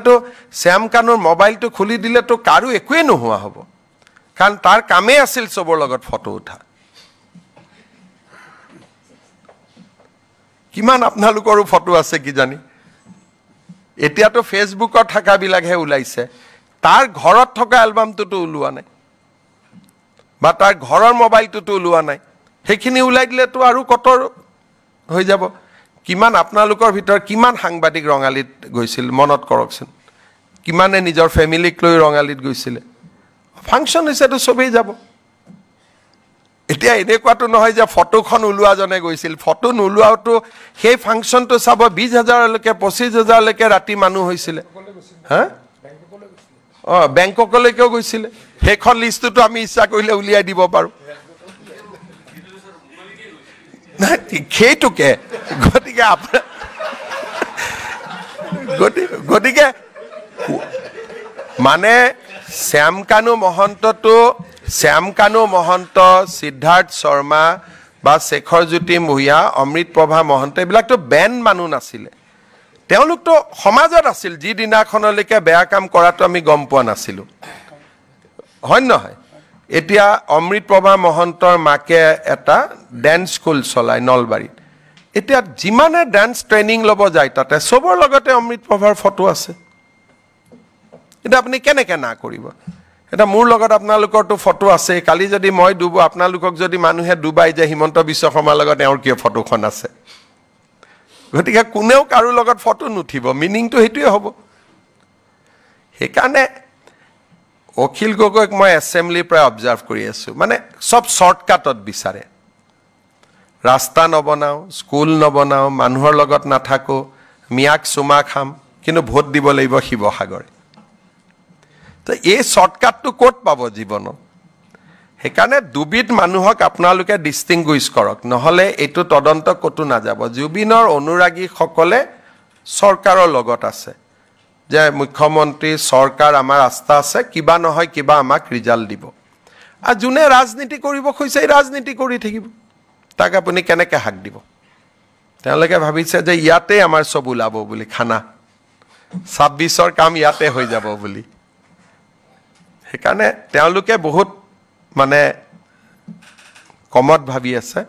তেতিয়াতো শ্যাম কানুৰ মোবাইলটো খুলি দিলেতো কাৰো একোৱে নোহোৱা হ'ব কাৰণ তাৰ কামেই আছিল চবৰ লগত ফটো উঠা কিমান আপোনালোকৰো ফটো আছে কি জানি এতিয়াতো ফেসবুকত থাকা বিলাকহে ওলাইছে তাৰ ঘৰত থকা এলবামটোতো ওলোৱা নাই বা তাৰ ঘৰৰ মোবাইলটোতো ওলোৱা নাই সেইখিনি ওলাই দিলেতো আৰু কতৰ হৈ যাব কিমান আপোনালোকৰ ভিতৰ কিমান সাংবাদিক ৰঙালীত গৈছিল মনত কৰকচোন কিমানে নিজৰ ফ্যামিলিক লৈ ৰঙালীত গৈছিল ফাংচন হিচাপে সবেই যাব এতিয়া এনেকুৱাটো নহয় যে ফটোখন ওলোৱা জনে গৈছিল ফটো নোলোৱাটো সেই ফাংচনটো চাব 20000 লৈকে 25000 লৈকে ৰাতি মানুহ হৈছিল হা বেংককলৈকেও গৈছিল সেইখন লিষ্টটো আমি ইচ্ছা কৰিলে উলিয়াই দিব পাৰো না সেইটোকে গতিকে মানে শ্যাম কানু মহন্ত সিদ্ধাৰ্থ শৰ্মা বা শেখৰ জ্যোতি মুহিয়া অমৃত প্ৰভা মহন্ত এইবিলাকতো বেন মানুহ নাছিলে তেওঁলোকতো সমাজত আছিল যি দিনাখনলৈকে বেয়া কাম কৰাটো আমি গম পোৱা নাছিলো হয় নহয় এতিয়া অমৃত প্ৰভা মহন্তৰ মাকে এটা ড্যান্স স্কুল চলাই নলবাৰীত এতিয়া যিমানে ড্যান্স ট্ৰেনিং ল'ব যায় তাতে সবৰ লগতে অমৃত প্ৰভাৰ ফটো আছে এটা আপুনি কেনেকে না কৰিব এটা মোৰ লগত আপোনালোকৰটো ফটো আছে কালি যদি মই ডুবো আপোনালোকক যদি মানুহে ডুবাই যে হিমন্ত বিশ্ব শৰ্মাৰ লগত এওঁৰ কি ফটোখন আছে গতিকে কোনেও কাৰো লগত ফটো নুঠিব মিনিংটো হেতুৱে হ'ব সেইকাৰণে অখিল গগৈক মই এছেম্বলি প্ৰায় অবজাৰ্ভ কৰি আছো মানে সব শৰ্টকাটত বিচাৰে ৰাস্তা নবনাও স্কুল নবনাও মানুহৰ লগত নাথাকো মিয়াক সুমা খাম কিন্তু ভোট দিব লাগিব শিৱসাগৰ তো এই শৰ্টকাটটো কোট পাব জীৱনত সেইকাৰণে দুবিধ মানুহক আপোনালোকে ডিস্টিংগুইশ কৰক নহলে এইটো তদন্ত কতো না যাব জুবিনৰ অনুৰাগী সকলে সৰকাৰৰ লগত আছে যে মুখ্যমন্ত্ৰী সৰকাৰ আমাৰ আস্থা আছে কিবা নহয় কিবা আমাক ৰিজাল্ট দিব আৰু জুনে ৰাজনীতি কৰিব খুইছে ৰাজনীতি কৰি থাকিব তাক আপুনি কেনেকৈ হাক দিব তেওঁলোকে ভাবিছে যে ইয়াতে আমাৰ সব ওলাব বুলি খানা 26ৰ কাম ইয়াতে হৈ যাব বুলি সেইকাৰণে তেওঁলোকে বহুত মানে কমত ভাবি আছে